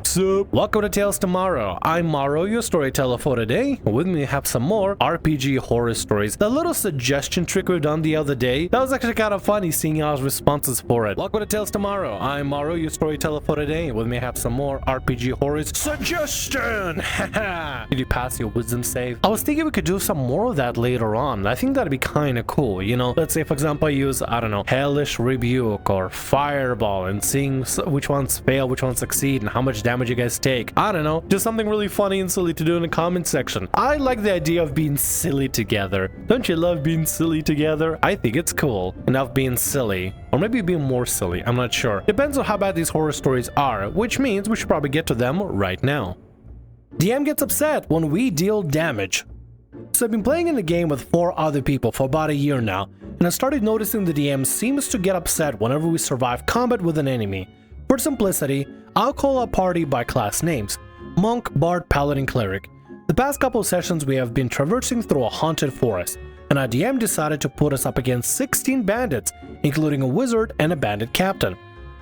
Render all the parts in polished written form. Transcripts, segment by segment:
What's up? Welcome to Tales Tomorrow. I'm Morrow, your storyteller for today. With me I have some more RPG horror stories. The little suggestion trick we've done the other day, that was actually kind of funny seeing y'all's responses for it. Welcome to Tales Tomorrow. I'm Morrow, your storyteller for today. With me I have some more RPG horror suggestion. Did you pass your wisdom save? I was thinking we could do some more of that later on. I think that'd be kind of cool, you know? Let's say for example I use, I don't know, Hellish Rebuke or Fireball and seeing which ones fail, which ones succeed, and how much damage you guys take. I don't know, just something really funny and silly to do in the comment section. I like the idea of being silly together. Don't you love being silly together? I think it's cool. Enough being silly. Or maybe being more silly, I'm not sure. Depends on how bad these horror stories are, which means we should probably get to them right now. DM gets upset when we deal damage. So I've been playing in the game with 4 other people for about a year now, and I started noticing the DM seems to get upset whenever we survive combat with an enemy. For simplicity, I'll call our party by class names: Monk, Bard, Paladin, Cleric. The past couple of sessions we have been traversing through a haunted forest, and our DM decided to put us up against 16 bandits, including a wizard and a bandit captain.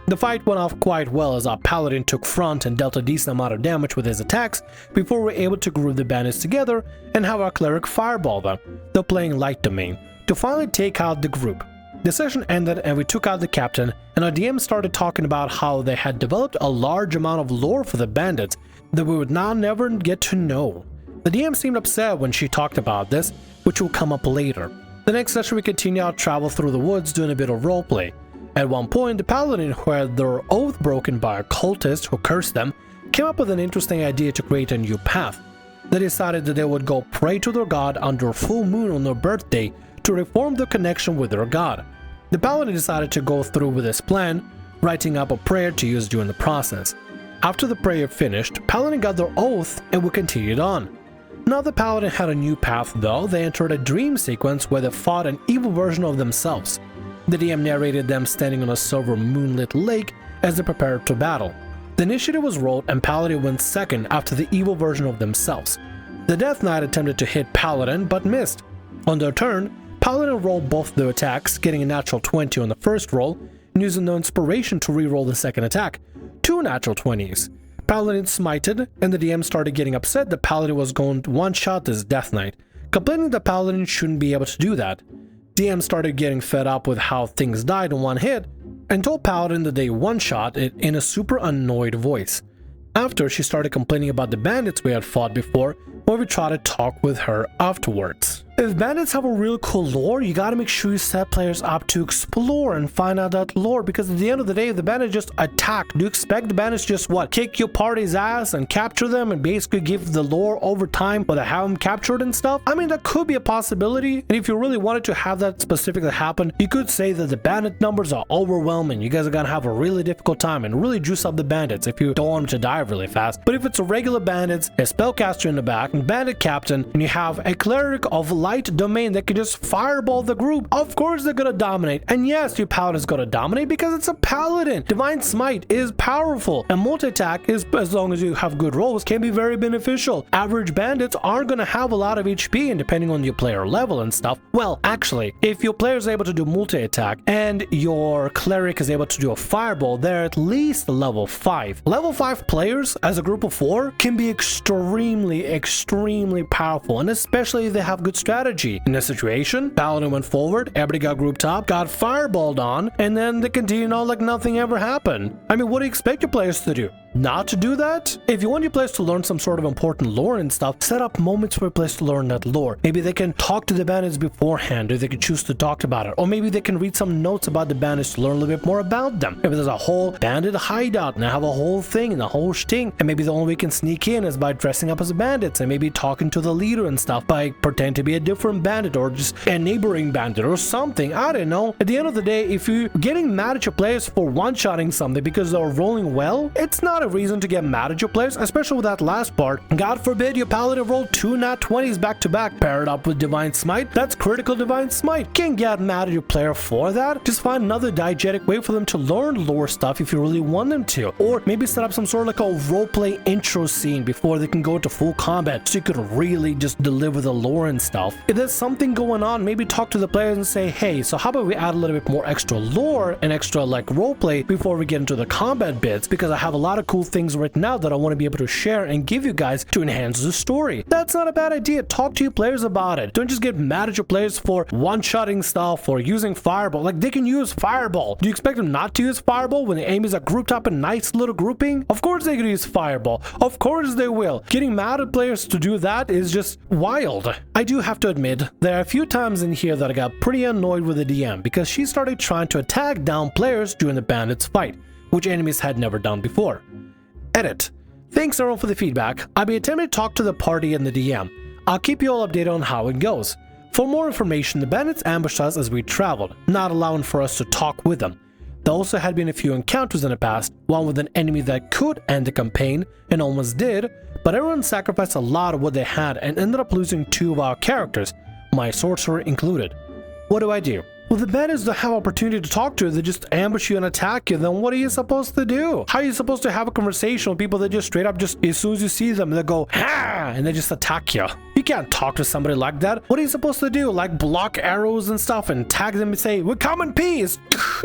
The fight went off quite well as our Paladin took front and dealt a decent amount of damage with his attacks before we were able to group the bandits together and have our Cleric fireball them, though playing light domain, to finally take out the group. The session ended and we took out the captain, and our DM started talking about how they had developed a large amount of lore for the bandits that we would now never get to know. The DM seemed upset when she talked about this, which will come up later. The next session we continued our travel through the woods doing a bit of roleplay. At one point, the Paladin, who had their oath broken by a cultist who cursed them, came up with an interesting idea to create a new path. They decided that they would go pray to their god under a full moon on their birthday to reform their connection with their god. The Paladin decided to go through with this plan, writing up a prayer to use during the process. After the prayer finished, Paladin got their oath and we continued on. Now the Paladin had a new path though. They entered a dream sequence where they fought an evil version of themselves. The DM narrated them standing on a silver moonlit lake as they prepared to battle. The initiative was rolled and Paladin went second after the evil version of themselves. The Death Knight attempted to hit Paladin but missed. On their turn, Paladin rolled both their attacks, getting a natural 20 on the first roll, and using the inspiration to re-roll the second attack. 2 natural 20s. Paladin smited, and the DM started getting upset that Paladin was going to one-shot this Death Knight, complaining that Paladin shouldn't be able to do that. DM started getting fed up with how things died in one hit, and told Paladin that they one-shot it in a super annoyed voice. After, she started complaining about the bandits we had fought before, when we tried to talk with her afterwards. If bandits have a real cool lore, you gotta make sure you set players up to explore and find out that lore, because at the end of the day, if the bandits just attack, do you expect the bandits just what? Kick your party's ass and capture them and basically give the lore over time, but they have them captured and stuff? I mean, that could be a possibility, and if you really wanted to have that specifically happen, you could say that the bandit numbers are overwhelming, you guys are gonna have a really difficult time and really juice up the bandits if you don't want them to die really fast. But if it's a regular bandits, a spellcaster in the back, and bandit captain, and you have a cleric of light domain that can just fireball the group, of course they're gonna dominate. And yes, your paladin's gonna dominate because it's a paladin. Divine Smite is powerful, and multi-attack is, as long as you have good rolls, can be very beneficial. Average bandits aren't gonna have a lot of HP, and depending on your player level and stuff, well, actually, if your player is able to do multi-attack and your cleric is able to do a fireball, they're at least level 5. Level 5 players as a group of 4 can be extremely powerful, and especially if they have good strategy. In this situation, Paladin went forward, everybody got grouped up, got fireballed on, and then they continued on like nothing ever happened. I mean, what do you expect your players to do? Not to do that? If you want your players to learn some sort of important lore and stuff, set up moments for your players to learn that lore. Maybe they can talk to the bandits beforehand, or they can choose to talk about it, or maybe they can read some notes about the bandits to learn a little bit more about them. Maybe there's a whole bandit hideout and they have a whole thing and a whole shting, and maybe the only way you can sneak in is by dressing up as bandits and maybe talking to the leader and stuff by pretending to be a different bandit or just a neighboring bandit or something. I don't know. At the end of the day, if you're getting mad at your players for one-shotting something because they're rolling well, it's not a reason to get mad at your players, especially with that last part. God forbid your paladin rolled 2 nat 20s back to back, paired up with Divine Smite. That's critical Divine Smite. Can't get mad at your player for that. Just find another diegetic way for them to learn lore stuff if you really want them to. Or maybe set up some sort of like a roleplay intro scene before they can go to full combat, so you could really just deliver the lore and stuff. If there's something going on, maybe talk to the players and say, hey, so how about we add a little bit more extra lore and extra like roleplay before we get into the combat bits, because I have a lot of cool cool things written out that I want to be able to share and give you guys to enhance the story. That's not a bad idea. Talk to your players about it. Don't just get mad at your players for one-shotting stuff or using fireball. Like, they can use fireball. Do you expect them not to use fireball when the enemies are grouped up in nice little grouping? Of course they can use fireball. Of course they will. Getting mad at players to do that is just wild. I do have to admit, there are a few times in here that I got pretty annoyed with the DM because she started trying to attack down players during the bandits fight, which enemies had never done before. Edit. Thanks everyone for the feedback. I'll be attempting to talk to the party and the DM. I'll keep you all updated on how it goes. For more information, the bandits ambushed us as we traveled, not allowing for us to talk with them. There also had been a few encounters in the past, one with an enemy that could end the campaign and almost did, but everyone sacrificed a lot of what they had and ended up losing 2 of our characters, my sorcerer included. What do? Well, the bandits don't have opportunity to talk to. They just ambush you and attack you. Then what are you supposed to do? How are you supposed to have a conversation with people that just straight up just, as soon as you see them, they go, ha, and they just attack you? You can't talk to somebody like that. What are you supposed to do? Like block arrows and stuff and tag them and say, we come in peace,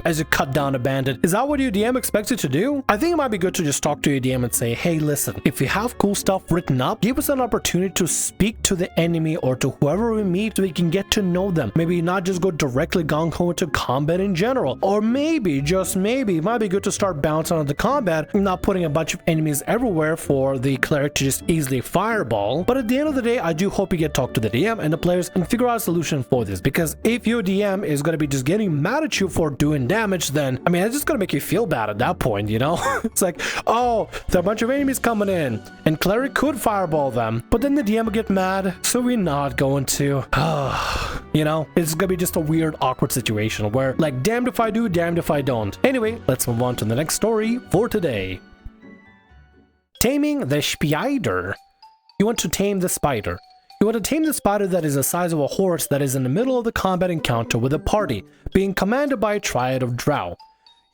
as you cut down a bandit. Is that what your DM expects you to do? I think it might be good to just talk to your DM and say, hey, listen, if you have cool stuff written up, give us an opportunity to speak to the enemy or to whoever we meet so we can get to know them. Maybe not just go directly gung-ho into combat in general. Or maybe, just maybe, it might be good to start bouncing on the combat and not putting a bunch of enemies everywhere for the cleric to just easily fireball. But at the end of the day, I do hope you get talk to the DM and the players and figure out a solution for this, because if your DM is going to be just getting mad at you for doing damage, then I mean, it's just going to make you feel bad at that point, you know? It's like, oh, there are a bunch of enemies coming in and cleric could fireball them, but then the DM will get mad, so we're not going to. You know, it's gonna be just a weird, awkward situation where, like, damned if I do, damned if I don't. Anyway, let's move on to the next story for today. Taming the Spider. You want to tame the spider. You want to tame the spider that is the size of a horse that is in the middle of the combat encounter with a party, being commanded by a triad of drow.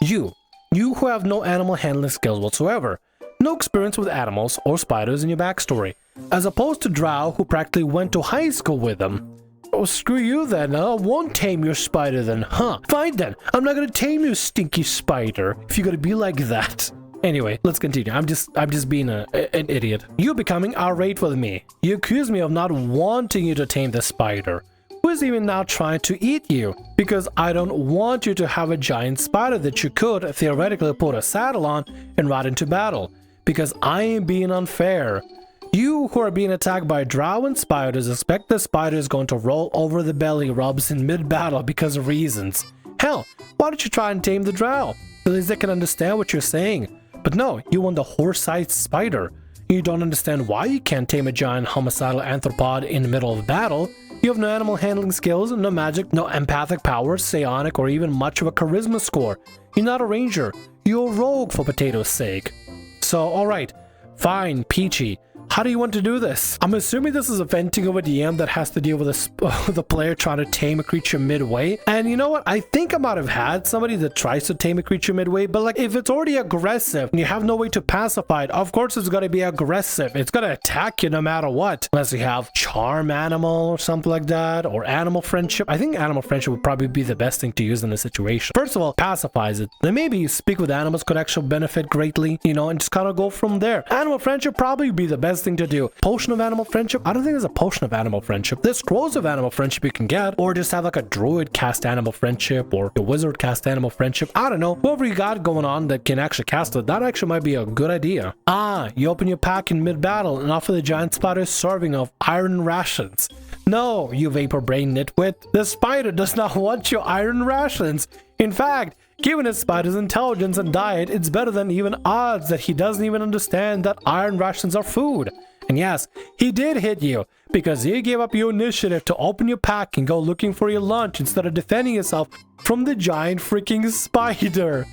You who have no animal handling skills whatsoever, no experience with animals or spiders in your backstory, as opposed to drow who practically went to high school with them. Oh, screw you then. I won't tame your spider then, huh? Fine then. I'm not gonna tame your stinky spider if you're gonna be like that. Anyway, let's continue. I'm just being an idiot. You're becoming irate with me. You accuse me of not wanting you to tame the spider, who is even now trying to eat you, because I don't want you to have a giant spider that you could theoretically put a saddle on and ride into battle, because I am being unfair. You who are being attacked by drow and spiders expect the spider is going to roll over the belly rubs in mid-battle because of reasons. Hell, why don't you try and tame the drow? At least they can understand what you're saying. But no, you want the horse-sized spider. You don't understand why you can't tame a giant homicidal arthropod in the middle of battle. You have no animal handling skills, no magic, no empathic powers, psionic, or even much of a charisma score. You're not a ranger. You're a rogue for potatoes' sake. So, alright, fine, Peachy. How do you want to do this? I'm assuming this is a venting of a DM that has to deal with the player trying to tame a creature midway. And you know what? I think I might have had somebody that tries to tame a creature midway, but like if it's already aggressive and you have no way to pacify it, of course it's going to be aggressive. It's going to attack you no matter what. Unless you have charm animal or something like that, or animal friendship. I think animal friendship would probably be the best thing to use in this situation. First of all, pacifies it. Then maybe speak with animals could actually benefit greatly, you know, and just kind of go from there. Animal friendship probably be the best thing to do. Potion of animal friendship? I don't think there's a potion of animal friendship. There's scrolls of animal friendship you can get, or just have like a druid cast animal friendship, or a wizard cast animal friendship. I don't know. Whoever you got going on that can actually cast it, that actually might be a good idea. You open your pack in mid-battle and offer the giant spider a serving of iron rations. No, you vapor brain nitwit. The spider does not want your iron rations. In fact, given his spider's intelligence and diet, it's better than even odds that he doesn't even understand that iron rations are food. And yes, he did hit you, because you gave up your initiative to open your pack and go looking for your lunch instead of defending yourself from the giant freaking spider.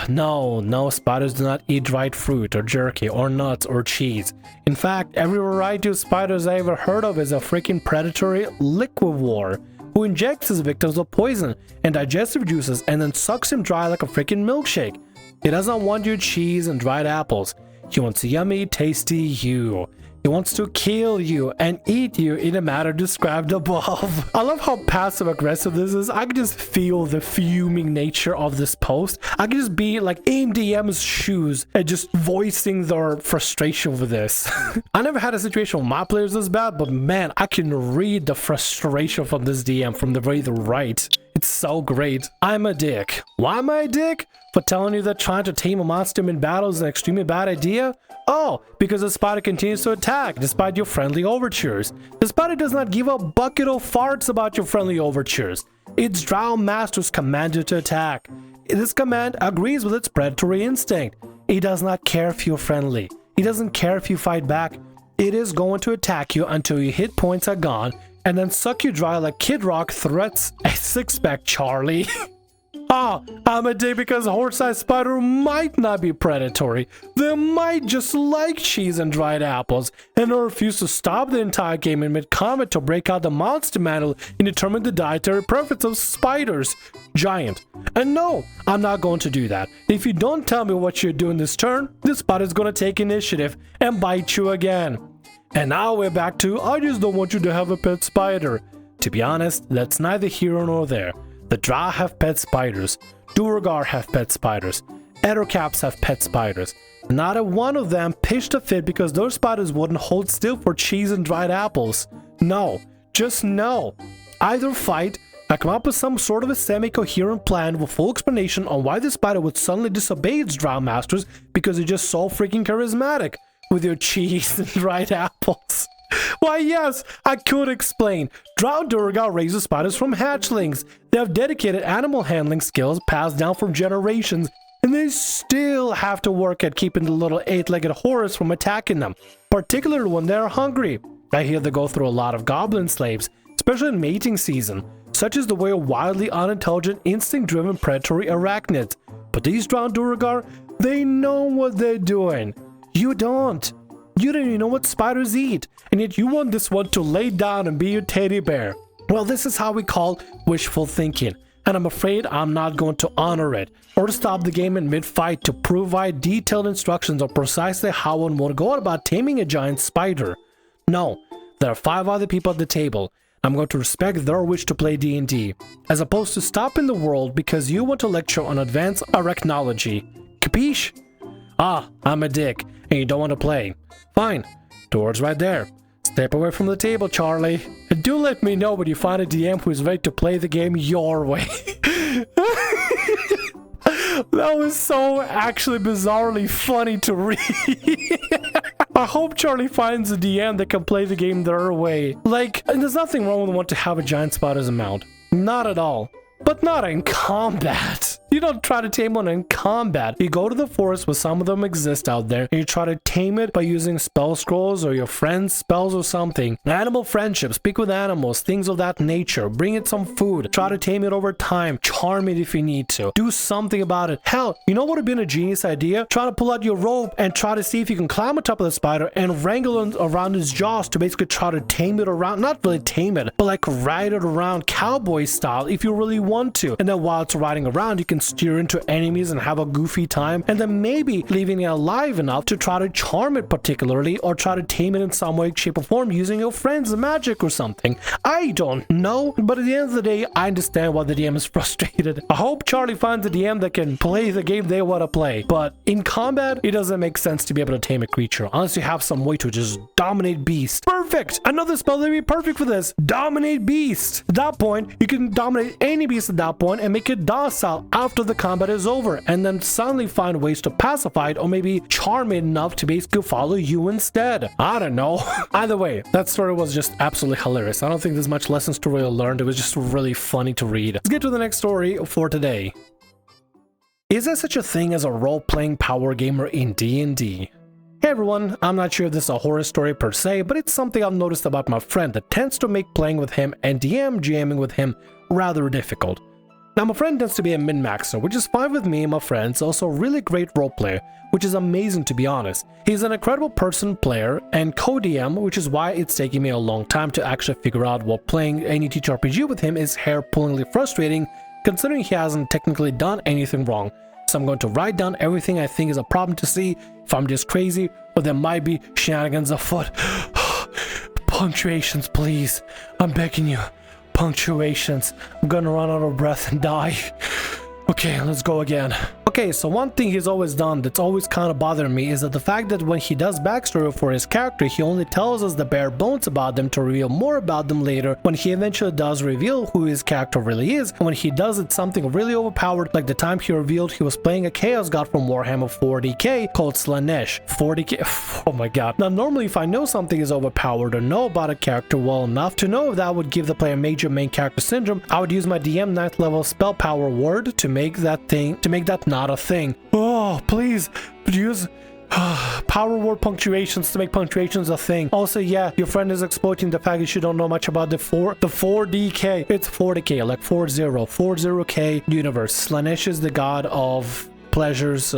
No, spiders do not eat dried fruit or jerky or nuts or cheese. In fact, every variety of spiders I ever heard of is a freaking predatory liquivore who injects his victims with poison and digestive juices and then sucks him dry like a freaking milkshake. He doesn't want your cheese and dried apples. He wants yummy, tasty you. He wants to kill you and eat you in a manner described above. I love how passive aggressive this is. I can just feel the fuming nature of this post. I can just be like in DM's shoes and just voicing their frustration with this. I never had a situation with my players this bad, but man, I can read the frustration from this DM from the very right. It's so great. I'm a dick. Why am I a dick? For telling you that trying to tame a monster in battle is an extremely bad idea? Oh, because the spider continues to attack despite your friendly overtures. The spider does not give a bucket of farts about your friendly overtures. Its drow master's commanded to attack. This command agrees with its predatory instinct. It does not care if you're friendly. It doesn't care if you fight back. It is going to attack you until your hit points are gone and then suck you dry like Kid Rock threats a six-pack Charlie. Ah, I'm a dick because horse-sized spider might not be predatory. They might just like cheese and dried apples, and I refuse to stop the entire game in mid-combat to break out the monster manual and determine the dietary preference of spiders. Giant. And no, I'm not going to do that. If you don't tell me what you're doing this turn, this spider's gonna take initiative and bite you again. And now we're back to, I just don't want you to have a pet spider. To be honest, that's neither here nor there. The Drow have pet spiders, Duergar have pet spiders, Ettercaps have pet spiders. Not a one of them pitched a fit because those spiders wouldn't hold still for cheese and dried apples. No, just no. Either fight, or come up with some sort of a semi-coherent plan with full explanation on why the spider would suddenly disobey its Drow masters because you're just so freaking charismatic with your cheese and dried apples. Why yes, I could explain. Drow Duergar raises spiders from hatchlings. They have dedicated animal handling skills passed down from generations, and they still have to work at keeping the little eight-legged horrors from attacking them, particularly when they're hungry. I hear they go through a lot of goblin slaves, especially in mating season, such as the way of wildly unintelligent, instinct-driven predatory arachnids. But these Drow Duergar, they know what they're doing. You don't. You don't even know what spiders eat, and yet you want this one to lay down and be your teddy bear. Well, this is how we call wishful thinking, and I'm afraid I'm not going to honor it, or to stop the game in mid-fight to provide detailed instructions on precisely how one would go about taming a giant spider. No, there are 5 other people at the table. I'm going to respect their wish to play D&D, as opposed to stopping the world because you want to lecture on advanced arachnology. Capiche? Ah, I'm a dick, and you don't want to play. Fine, door's right there. Step away from the table, Charlie. And do let me know when you find a DM who is ready to play the game your way. That was so actually bizarrely funny to read. I hope Charlie finds a DM that can play the game their way. Like, there's nothing wrong with wanting to have a giant spider as a mount. Not at all. But not in combat. You don't try to tame one in combat. You go to the forest where some of them exist out there, and you try to tame it by using spell scrolls or your friend's spells or something. Animal friendship, speak with animals, things of that nature. Bring it some food. Try to tame it over time. Charm it if you need to. Do something about it. Hell, you know what would have been a genius idea? Try to pull out your rope and try to see if you can climb on top of the spider and wrangle it around its jaws to basically try to tame it around. Not really tame it, but like ride it around cowboy style if you really want to. And then while it's riding around, you can steer into enemies and have a goofy time, and then maybe leaving it alive enough to try to charm it particularly, or try to tame it in some way, shape, or form using your friend's magic or something. I don't know, but at the end of the day, I understand why the DM is frustrated. I hope Charlie finds a DM that can play the game they want to play, but in combat, it doesn't make sense to be able to tame a creature unless you have some way to just dominate beast. Perfect! Another spell that would be perfect for this. Dominate beast. At that point, you can dominate any beast at that point and make it docile after the combat is over, and then suddenly find ways to pacify it or maybe charm it enough to basically follow you instead. I don't know. Either way, that story was just absolutely hilarious. I don't think there's much lessons to really learn. It was just really funny to read. Let's get to the next story for today. Is there such a thing as a role-playing power gamer in D&D? Hey everyone, I'm not sure if this is a horror story per se, but it's something I've noticed about my friend that tends to make playing with him and DMing with him rather difficult. Now my friend tends to be a min-maxer, which is fine with me and my friends, also a really great role player, which is amazing to be honest. He's an incredible person player and co-DM, which is why it's taking me a long time to actually figure out what playing any TTRPG with him is hair-pullingly frustrating, considering he hasn't technically done anything wrong. So I'm going to write down everything I think is a problem to see if I'm just crazy or or there might be shenanigans afoot. Punctuations, please. I'm begging you. Punctuations. I'm gonna run out of breath and die. Okay, let's go again. Okay, so one thing he's always done that's always kind of bothering me is that the fact that when he does backstory for his character, he only tells us the bare bones about them to reveal more about them later when he eventually does reveal who his character really is. And when he does it, something really overpowered, like the time he revealed he was playing a Chaos God from Warhammer 40k called Slaneesh. 40k, oh my god. Now normally if I know something is overpowered or know about a character well enough to know if that would give the player major main character syndrome, I would use my DM 9th level spell power word to make that not a thing. Oh, please use power word punctuations to make punctuations a thing. Also, yeah, your friend is exploiting the fact that you don't know much about the 4DK. It's 40k, like 40k universe. Slaneesh is the god of pleasures,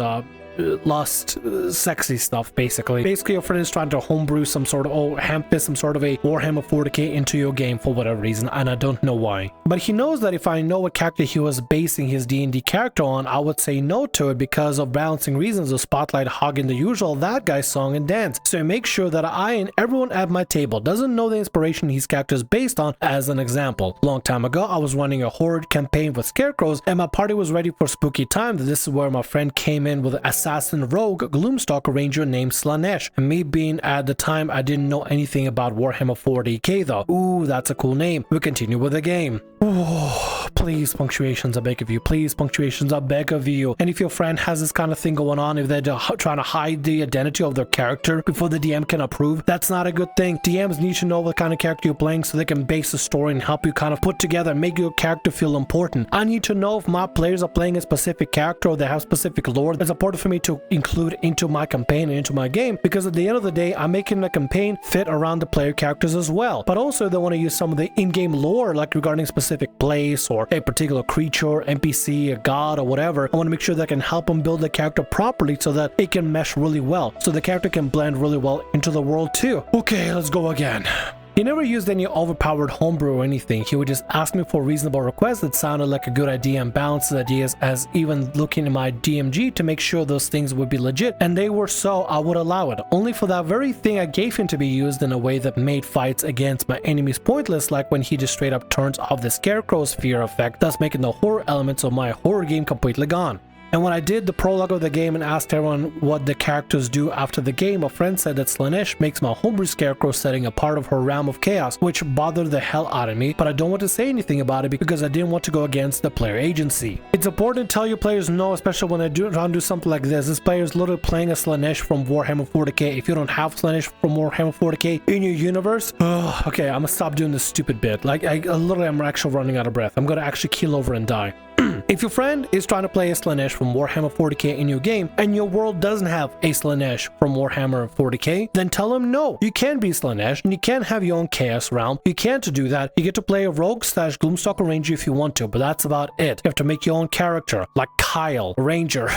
lust, sexy stuff, basically. Your friend is trying to homebrew some sort of, some sort of a Warhammer 40k into your game for whatever reason, and I don't know why. But he knows that if I know what character he was basing his D&D character on, I would say no to it because of balancing reasons of Spotlight hogging the usual that guy song and dance. So I make sure that I and everyone at my table doesn't know the inspiration his character is based on. As an example, long time ago, I was running a horror campaign with scarecrows, and my party was ready for spooky time. This is where my friend came in with assassin rogue gloomstalker ranger named Slaneesh, and me being at the time I didn't know anything about Warhammer 40k though. Ooh, that's a cool name. We continue with the game. Ooh, please punctuations, I beg of you. Please punctuations, I beg of you. And if your friend has this kind of thing going on, if they're trying to hide the identity of their character before the DM can approve, that's not a good thing. DMs need to know what kind of character you're playing so they can base the story and help you kind of put together and make your character feel important. I need to know if my players are playing a specific character or they have specific lore that's important for me to include into my campaign and into my game, because at the end of the day, I'm making the campaign fit around the player characters as well. But also they want to use some of the in-game lore, like regarding specific place or a particular creature, NPC, a god or whatever. I want to make sure that I can help them build the character properly so that it can mesh really well, so the character can blend really well into the world too. Okay, let's go again. He never used any overpowered homebrew or anything. He would just ask me for reasonable requests that sounded like a good idea and balance the ideas, as even looking at my DMG to make sure those things would be legit, and they were, so I would allow it. Only for that very thing I gave him to be used in a way that made fights against my enemies pointless, like when he just straight up turns off the scarecrow's fear effect, thus making the horror elements of my horror game completely gone. And when I did the prologue of the game and asked everyone what the characters do after the game, a friend said that Slaneesh makes my homebrew scarecrow setting a part of her realm of chaos, which bothered the hell out of me, but I don't want to say anything about it because I didn't want to go against the player agency. It's important to tell your players no, especially when I try to do something like this. This player is literally playing a Slaneesh from Warhammer 40k. If you don't have Slaneesh from Warhammer 40k in your universe, okay, I'm gonna stop doing this stupid bit. Like, I'm actually running out of breath. I'm gonna actually keel over and die. If your friend is trying to play a Slaneesh from Warhammer 40k in your game, and your world doesn't have a Slaneesh from Warhammer 40k, then tell them no, you can be Slaneesh and you can have your own chaos realm. You can't do that. You get to play a rogue / gloomstalker ranger if you want to, but that's about it. You have to make your own character, like Kyle, ranger.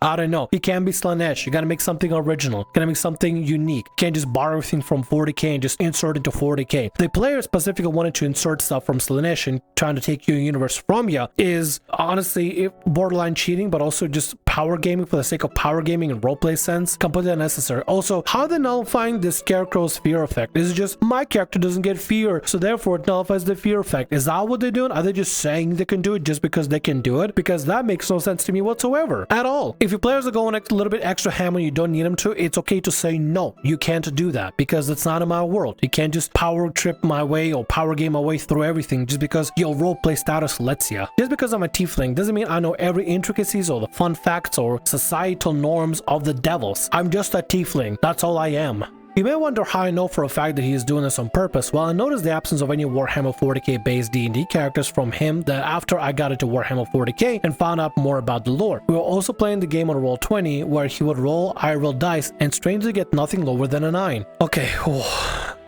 I don't know. You can't be Slaneesh. You gotta make something original. You gotta make something unique. You can't just borrow everything from 40k and just insert it to 40k. The player specifically wanted to insert stuff from Slaneesh and trying to take your universe from you is honestly borderline cheating, but also just power gaming for the sake of power gaming and roleplay sense. Completely unnecessary. Also, how are they nullifying the scarecrow's fear effect? Is it just my character doesn't get fear, so therefore it nullifies the fear effect? Is that what they're doing? Are they just saying they can do it just because they can do it? Because that makes no sense to me whatsoever at all. If your players are going a little bit extra ham when you don't need them to, it's okay to say no, you can't do that because it's not in my world. You can't just power trip my way or power game my way through everything just because your roleplay status lets you. Just because I'm a tiefling doesn't mean I know every intricacies or the fun facts or societal norms of the devils. I'm just a tiefling. That's all I am. You may wonder how I know for a fact that he is doing this on purpose. Well, I noticed the absence of any Warhammer 40k based D&D characters from him that after I got into Warhammer 40k and found out more about the lore. We were also playing the game on Roll20 where he would roll, I roll dice and strangely get nothing lower than a 9. Okay,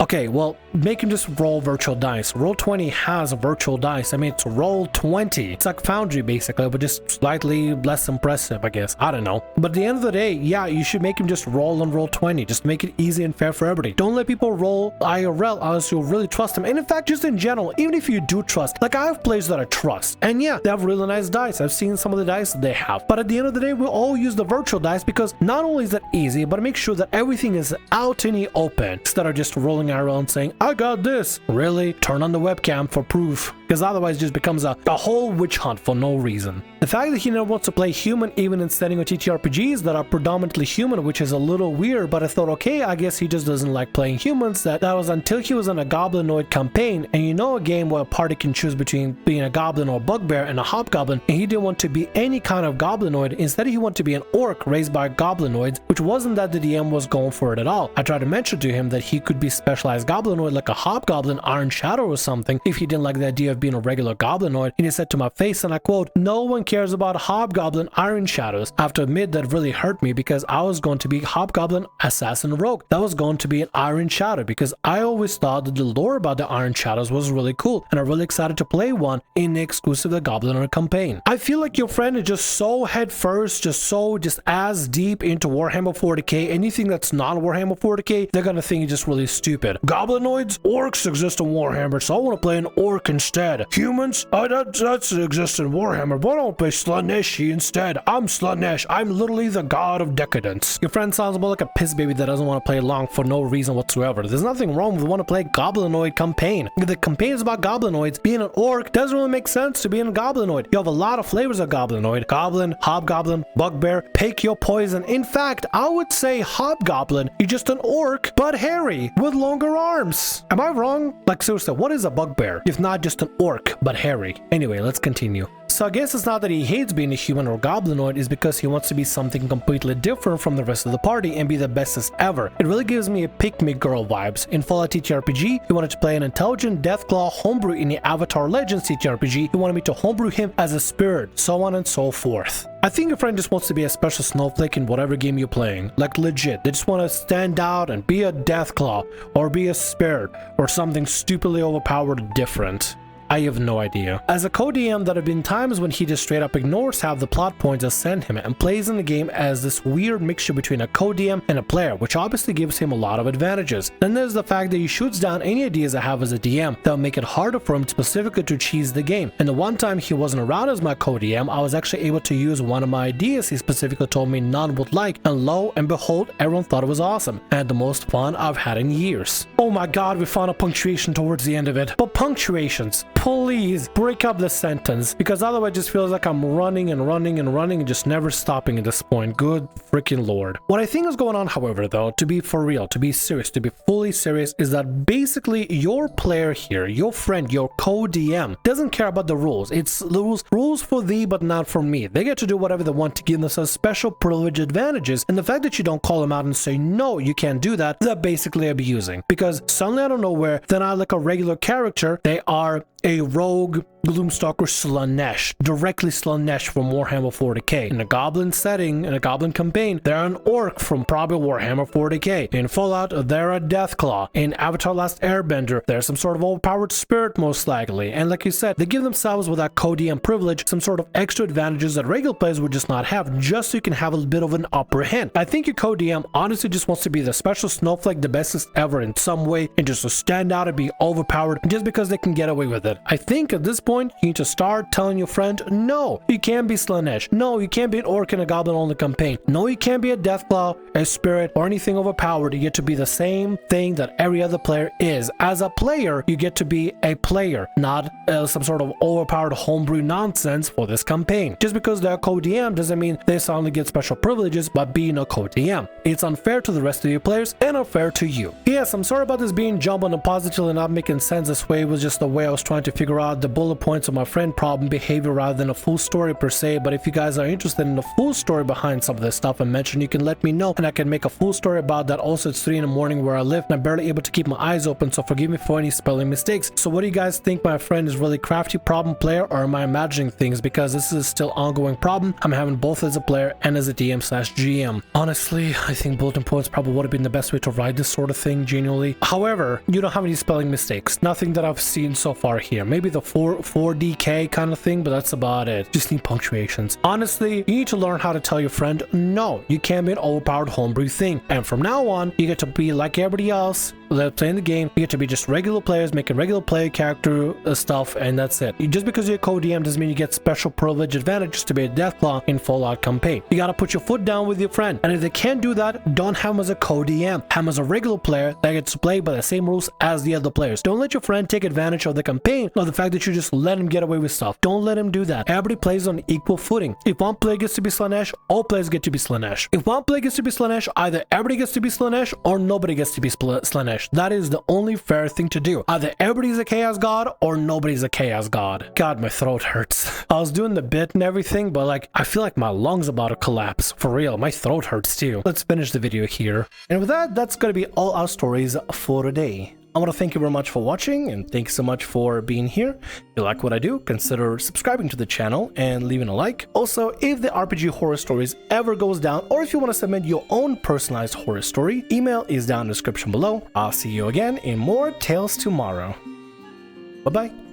Okay, well, make him just roll virtual dice. Roll20 has virtual dice. I mean, it's Roll20. It's like Foundry, basically, but just slightly less impressive, I guess. I don't know. But at the end of the day, yeah, you should make him just roll on Roll20. Just make it easy and fair for everybody. Don't let people roll IRL unless you really trust them. And in fact, just in general, even if you do trust, like I have players that I trust. And yeah, they have really nice dice. I've seen some of the dice they have. But at the end of the day, we'll all use the virtual dice because not only is that easy, but it makes sure that everything is out in the open instead of just rolling IRL and saying, I got this. Really? Turn on the webcam for proof. Because otherwise it just becomes a whole witch hunt for no reason. The fact that he never wants to play human even in setting of TTRPGs that are predominantly human, which is a little weird, but I thought, okay, I guess he just doesn't like playing humans. That was until he was in a goblinoid campaign, and you know, a game where a party can choose between being a goblin or a bugbear and a hobgoblin, and he didn't want to be any kind of goblinoid. Instead, he wanted to be an orc raised by goblinoids, which wasn't that the DM was going for it at all. I tried to mention to him that he could be specialized goblinoid like a hobgoblin, Iron Shadow or something, if he didn't like the idea of being a regular goblinoid, and he said to my face, and I quote, no one cares about hobgoblin Iron Shadows. I have to admit that really hurt me because I was going to be hobgoblin assassin rogue. That was going to be an Iron Shadow because I always thought that the lore about the Iron Shadows was really cool, and I'm really excited to play one in the exclusive The Goblinoid campaign. I feel like your friend is just so head first, just as deep into Warhammer 40k. Anything that's not Warhammer 40k, they're gonna think it's just really stupid. Goblinoids, orcs exist in Warhammer, so I want to play an orc instead. Humans, that's exist in Warhammer, but I don't play Slaneesh instead. I'm Slaneesh. I'm literally the god of decadence. Your friend sounds more like a piss baby that doesn't want to play along for no reason whatsoever. There's nothing wrong with wanting to play Goblinoid campaign. If the campaign is about goblinoids, being an orc doesn't really make sense to be a goblinoid. You have a lot of flavors of goblinoid. Goblin, hobgoblin, bugbear, pick your poison. In fact, I would say hobgoblin. You're just an orc, but hairy, with longer arms. Am I wrong? Like seriously, what is a bugbear if not just an orc, but hairy? Anyway, let's continue. So I guess it's not that he hates being a human or goblinoid, it's because he wants to be something completely different from the rest of the party and be the bestest ever. It really gives me a pick-me-girl vibes. In Fallout TTRPG, he wanted to play an intelligent Deathclaw homebrew. In the Avatar Legends TTRPG, he wanted me to homebrew him as a spirit, so on and so forth. I think your friend just wants to be a special snowflake in whatever game you're playing. Like legit, they just want to stand out and be a Deathclaw or be a spirit or something stupidly overpowered different. I have no idea. As a co-DM, there have been times when he just straight up ignores half the plot points I send him and plays in the game as this weird mixture between a co-DM and a player, which obviously gives him a lot of advantages. Then there's the fact that he shoots down any ideas I have as a DM that will make it harder for him specifically to cheese the game. And the one time he wasn't around as my co-DM, I was actually able to use one of my ideas he specifically told me none would like, and lo and behold, everyone thought it was awesome and the most fun I've had in years. Oh my god, we found a punctuation towards the end of it. But punctuations, please break up the sentence, because otherwise it just feels like I'm running and just never stopping at this point. Good freaking lord. What I think is going on, however, though, to be for real, to be serious, to be fully serious, is that basically your player here, your friend, your co-DM, doesn't care about the rules. It's the rules for thee but not for me. They get to do whatever they want to give themselves special privilege advantages, and the fact that you don't call them out and say no, you can't do that, they're basically abusing. Because suddenly out of nowhere, they're not like a regular character, they are a rogue Gloomstalker Slaneesh, directly Slaneesh from Warhammer 40k. In a goblin setting, in a goblin campaign, they're an orc from probably Warhammer 40k. In Fallout, they're a Deathclaw. In Avatar Last Airbender, they're some sort of overpowered spirit most likely. And like you said, they give themselves with that co-DM privilege some sort of extra advantages that regular players would just not have, just so you can have a bit of an upper hand. I think your co-DM honestly just wants to be the special snowflake, the bestest ever in some way, and just to stand out and be overpowered just because they can get away with it. I think at this point, you need to start telling your friend, no, you can't be Slaneesh. No, you can't be an orc in a goblin only campaign. No, you can't be a Deathclaw, a spirit, or anything overpowered. You get to be the same thing that every other player is. As a player, you get to be a player, not some sort of overpowered homebrew nonsense for this campaign. Just because they're a co-DM doesn't mean they suddenly get special privileges by being a co-DM. It's unfair to the rest of your players and unfair to you. Yes, I'm sorry about this being jumbled and positively not making sense. This way was just the way I was trying to figure out the bullet points of my friend problem behavior rather than a full story per se, but if you guys are interested in the full story behind some of this stuff I mentioned, you can let me know and I can make a full story about that. Also, it's 3 in the morning where I live and I'm barely able to keep my eyes open, so forgive me for any spelling mistakes. So what do you guys think? My friend is really crafty problem player, or am I imagining things? Because this is still ongoing problem I'm having both as a player and as a DM/GM. Honestly, I think bulletin points probably would have been the best way to write this sort of thing genuinely. However, you don't have any spelling mistakes, nothing that I've seen so far here. Maybe the 4DK kind of thing, but that's about it. Just need punctuations. Honestly, you need to learn how to tell your friend no, you can't be an overpowered homebrew thing, and from now on you get to be like everybody else playing the game. You get to be just regular players making regular player character stuff, and that's it. Just because you're a co-DM doesn't mean you get special privilege advantages to be a Deathclaw in Fallout campaign. You gotta put your foot down with your friend, and if they can't do that, don't have him as a co-DM. Have him as a regular player that gets to play by the same rules as the other players. Don't let your friend take advantage of the campaign or the fact that you just let him get away with stuff. Don't let him do that. Everybody plays on equal footing. If one player gets to be Slaneesh, all players get to be Slaneesh. If one player gets to be Slaneesh, either everybody gets to be Slaneesh or nobody gets to be Slaneesh. That is the only fair thing to do. Either everybody's a chaos god or nobody's a chaos god. God, my throat hurts. I was doing the bit and everything, but like, I feel like my lungs about to collapse. For real, my throat hurts too. Let's finish the video here. And with that, that's gonna be all our stories for today. I want to thank you very much for watching, and thanks so much for being here. If you like what I do, consider subscribing to the channel and leaving a like. Also, if the RPG Horror Stories ever goes down, or if you want to submit your own personalized horror story, email is down in the description below. I'll see you again in more Tales tomorrow. Bye-bye.